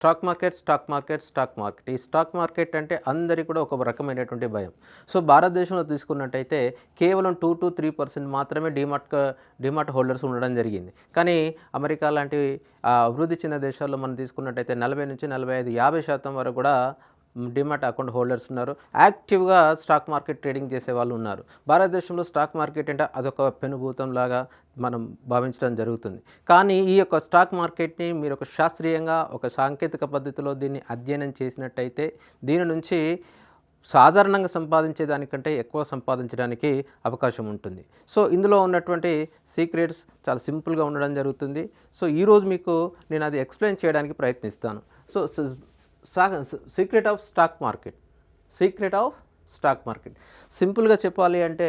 Stock market. ఈ stock market అంటే అందరికీ కూడా ఒక రకమైనటువంటి భయం. సో భారతదేశంలో తీసుకున్నట్టయితే కేవలం 2-3% మాత్రమే డీమార్ట్ హోల్డర్స్ ఉండడం జరిగింది. కానీ అమెరికా లాంటి అభివృద్ధి చెందిన దేశాల్లో మనం తీసుకున్నట్టయితే 40-45-50% వరకు కూడా డీమార్ట్ అకౌంట్ హోల్డర్స్ ఉన్నారు. యాక్టివ్గా స్టాక్ మార్కెట్ ట్రేడింగ్ చేసే వాళ్ళు ఉన్నారు. భారతదేశంలో స్టాక్ మార్కెట్ అంటే అదొక పెనుభూతంలాగా మనం భావించడం జరుగుతుంది. కానీ ఈ యొక్క స్టాక్ మార్కెట్ని మీరు ఒక శాస్త్రీయంగా ఒక సాంకేతిక పద్ధతిలో దీన్ని అధ్యయనం చేసినట్టయితే దీని నుంచి సాధారణంగా సంపాదించేదానికంటే ఎక్కువ సంపాదించడానికి అవకాశం ఉంటుంది. సో ఇందులో ఉన్నటువంటి సీక్రెట్స్ చాలా సింపుల్గా ఉండడం జరుగుతుంది. సో ఈరోజు మీకు నేను అది ఎక్స్ప్లెయిన్ చేయడానికి ప్రయత్నిస్తాను. So secret of stock market సింపుల్గా చెప్పాలి అంటే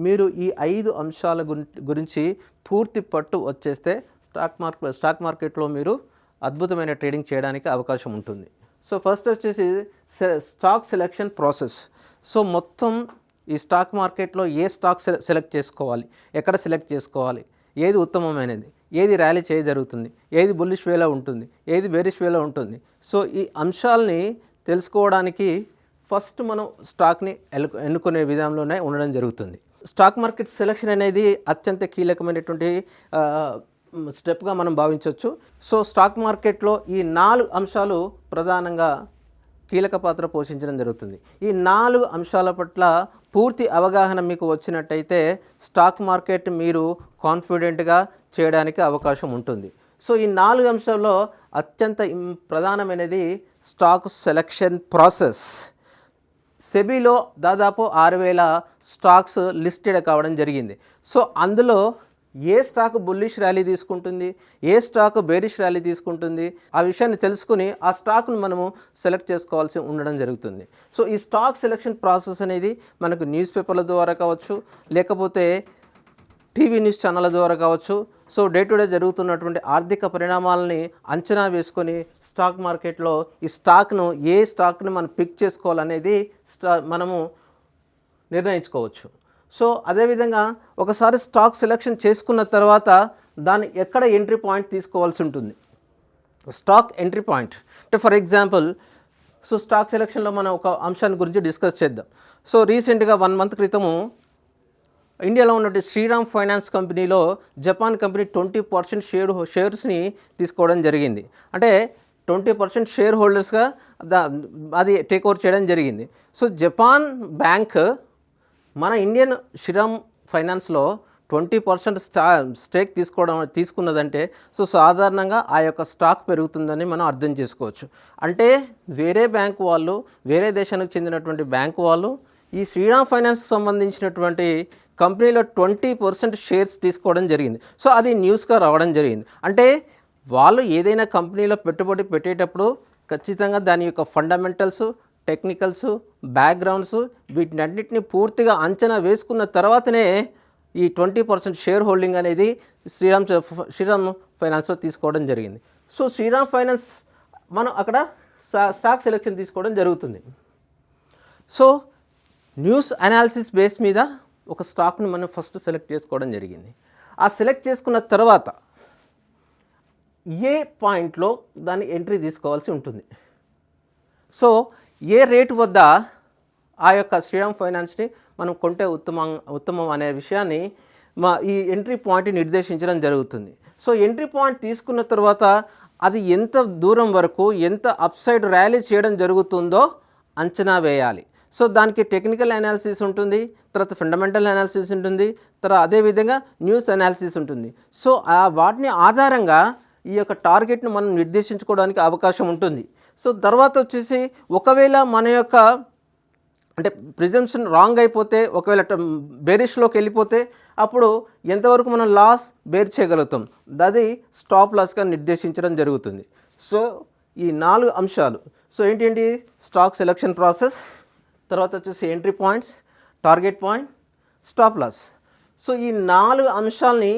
మీరు ఈ 5 అంశాల గురించి పూర్తి పట్టు వచ్చేస్తే స్టాక్ మార్కెట్లో మీరు అద్భుతమైన ట్రేడింగ్ చేయడానికి అవకాశం ఉంటుంది. సో ఫస్ట్ వచ్చేసి స్టాక్ సెలెక్షన్ ప్రాసెస్. సో మొత్తం ఈ స్టాక్ మార్కెట్లో ఏ స్టాక్ సెలెక్ట్ చేసుకోవాలి, ఎక్కడ సెలెక్ట్ చేసుకోవాలి, ఏది ఉత్తమమైనది, ఏది ర్యాలీ జరుగుతుంది, ఏది బుల్లిష్ వేలో ఉంటుంది, ఏది బేరిష్ వేలో ఉంటుంది. సో ఈ అంశాలని తెలుసుకోవడానికి ఫస్ట్ మనం స్టాక్ని ఎన్నుకునే విధానంలోనే ఉండడం జరుగుతుంది. స్టాక్ మార్కెట్ సెలెక్షన్ అనేది అత్యంత కీలకమైనటువంటి స్టెప్గా మనం భావించవచ్చు. సో స్టాక్ మార్కెట్లో ఈ 4 అంశాలు ప్రధానంగా కీలక పాత్ర పోషించడం జరుగుతుంది. ఈ 4 అంశాల పట్ల పూర్తి అవగాహన మీకు వచ్చినట్టయితే స్టాక్ మార్కెట్ మీరు కాన్ఫిడెంట్గా చేయడానికి అవకాశం ఉంటుంది. సో ఈ 4 అంశాల్లో అత్యంత ప్రధానమైనది స్టాక్ సెలెక్షన్ ప్రాసెస్. సెబీలో దాదాపు 6,000 స్టాక్స్ లిస్టెడ్ కావడం జరిగింది. సో అందులో ఏ స్టాక్ బుల్లిష్ ర్యాలీ తీసుకుంటుంది, ఏ స్టాక్ బేరిష్ ర్యాలీ తీసుకుంటుంది, ఆ విషయాన్ని తెలుసుకుని ఆ స్టాక్ను మనము సెలెక్ట్ చేసుకోవాల్సి ఉండడం జరుగుతుంది. సో ఈ స్టాక్ సెలెక్షన్ ప్రాసెస్ అనేది మనకు న్యూస్ పేపర్ల ద్వారా కావచ్చు, లేకపోతే టీవీ న్యూస్ ఛానళ్ళ ద్వారా కావచ్చు. సో డే టు డే జరుగుతున్నటువంటి ఆర్థిక పరిణామాలని అంచనా వేసుకొని స్టాక్ మార్కెట్లో ఈ స్టాక్ను ఏ స్టాక్ని మనం పిక్ చేసుకోవాలనేది మనము నిర్ణయించుకోవచ్చు. సో అదేవిధంగా ఒకసారి స్టాక్ సెలెక్షన్ చేసుకున్న తర్వాత దాన్ని ఎక్కడ ఎంట్రీ పాయింట్ తీసుకోవాల్సి ఉంటుంది. స్టాక్ ఎంట్రీ పాయింట్ అంటే ఫర్ ఎగ్జాంపుల్ సో స్టాక్ సెలెక్షన్లో మనం ఒక అంశాన్ని గురించి డిస్కస్ చేద్దాం. సో రీసెంట్గా 1 మంత్ క్రితము ఇండియాలో ఉన్నటువంటి శ్రీరామ్ ఫైనాన్స్ కంపెనీలో జపాన్ కంపెనీ 20% షేర్స్ని తీసుకోవడం జరిగింది. అంటే 20% షేర్ హోల్డర్స్గా అది టేక్ ఓవర్ చేయడం జరిగింది. సో జపాన్ బ్యాంక్ మన ఇండియన్ శ్రీరామ్ ఫైనాన్స్లో 20% స్టేక్ తీసుకున్నదంటే సో సాధారణంగా ఆ యొక్క స్టాక్ పెరుగుతుందని మనం అర్థం చేసుకోవచ్చు. అంటే వేరే బ్యాంకు వాళ్ళు, వేరే దేశానికి చెందినటువంటి బ్యాంకు వాళ్ళు ఈ శ్రీరామ్ ఫైనాన్స్కి సంబంధించినటువంటి కంపెనీలో 20% షేర్స్ తీసుకోవడం జరిగింది. సో అది న్యూస్గా రావడం జరిగింది. అంటే వాళ్ళు ఏదైనా కంపెనీలో పెట్టుబడి పెట్టేటప్పుడు ఖచ్చితంగా దాని యొక్క ఫండమెంటల్స్, టెక్నికల్స్, బ్యాక్గ్రౌండ్స్ వీటినన్నింటినీ పూర్తిగా అంచనా వేసుకున్న తర్వాతనే ఈ 20% షేర్ హోల్డింగ్ అనేది శ్రీరామ్ ఫైనాన్స్లో తీసుకోవడం జరిగింది. సో శ్రీరామ్ ఫైనాన్స్ మనం అక్కడ స్టాక్ సెలెక్షన్ తీసుకోవడం జరుగుతుంది. సో న్యూస్ అనాలిసిస్ బేస్ మీద ఒక స్టాక్ని మనం ఫస్ట్ సెలెక్ట్ చేసుకోవడం జరిగింది. ఆ సెలెక్ట్ చేసుకున్న తర్వాత ఏ పాయింట్లో దాన్ని ఎంట్రీ తీసుకోవాల్సి ఉంటుంది. సో ఏ రేటు వద్ద ఆ యొక్క శ్రీరామ్ ఫైనాన్స్ని మనం కొంటే ఉత్తమం అనే విషయాన్ని ఈ ఎంట్రీ పాయింట్ని నిర్దేశించడం జరుగుతుంది. సో ఎంట్రీ పాయింట్ తీసుకున్న తర్వాత అది ఎంత దూరం వరకు ఎంత అప్సైడ్ ర్యాలీ చేయడం జరుగుతుందో అంచనా వేయాలి. సో దానికి టెక్నికల్ అనాలిసిస్ ఉంటుంది, తర్వాత ఫండమెంటల్ అనాలిసిస్ ఉంటుంది, తర్వాత అదేవిధంగా న్యూస్ అనాలిసిస్ ఉంటుంది. సో వాటిని ఆధారంగా ఈ యొక్క టార్గెట్ను మనం నిర్దేశించుకోవడానికి అవకాశం ఉంటుంది. సో తర్వాత వచ్చేసి ఒకవేళ మన యొక్క అంటే ప్రిజంప్షన్ రాంగ్ అయిపోతే, ఒకవేళ బేరిష్లోకి వెళ్ళిపోతే అప్పుడు ఎంతవరకు మనం లాస్ బేర్ చేయగలుగుతాం, అది స్టాప్ లాస్గా నిర్దేశించడం జరుగుతుంది. సో ఈ 4 అంశాలు సో ఏంటి స్టాక్ సెలెక్షన్ ప్రాసెస్, తర్వాత వచ్చేసి entry points, target point, stop loss. So ఈ 4 అంశాలని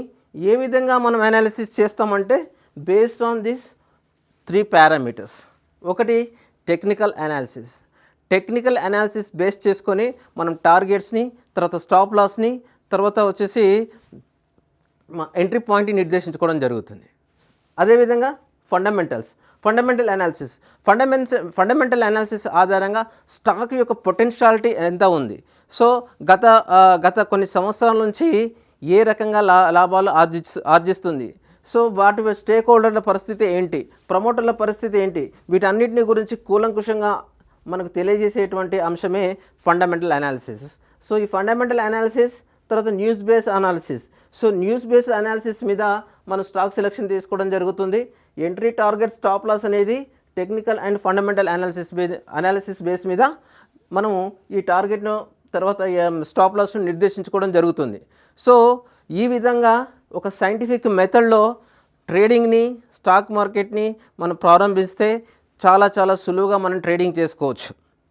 ఏ విధంగా మనం అనాలిసిస్ చేస్తామంటే బేస్డ్ ఆన్ దిస్ 3 పారామీటర్స్. ఒకటి టెక్నికల్ అనాలిసిస్ బేస్ చేసుకొని మనం టార్గెట్స్ని, తర్వాత స్టాప్ లాస్ని, తర్వాత వచ్చేసి ఎంట్రీ పాయింట్ని నిర్దేశించుకోవడం జరుగుతుంది. అదేవిధంగా ఫండమెంటల్స్ ఫండమెంటల్ అనాలిసిస్ ఆధారంగా స్టాక్ యొక్క పొటెన్షియాలిటీ ఎంత ఉంది, సో గత కొన్ని సంవత్సరాల నుంచి ఏ రకంగా లాభాలు ఆర్జిస్తుంది, సో వాటి స్టేక్ హోల్డర్ల పరిస్థితి ఏంటి, ప్రమోటర్ల పరిస్థితి ఏంటి, వీటన్నిటిని గురించి కూలంకుషంగా మనకు తెలియజేసేటువంటి అంశమే ఫండమెంటల్ అనాలిసిస్. సో ఈ ఫండమెంటల్ అనాలిసిస్ తర్వాత news based analysis. So news based analysis మీద మనం స్టాక్ సెలెక్షన్ తీసుకోవడం జరుగుతుంది. ఎంట్రీ, టార్గెట్, స్టాప్ లాస్ అనేది technical and fundamental analysis base మీద మనము ఈ టార్గెట్ను తర్వాత స్టాప్ లాస్ను నిర్దేశించుకోవడం జరుగుతుంది. సో ఈ విధంగా ఒక సైంటిఫిక్ మెథడ్లో ట్రేడింగ్ని, స్టాక్ మార్కెట్ని మనం ప్రారంభిస్తే చాలా సులువుగా మనం ట్రేడింగ్ చేసుకోవచ్చు.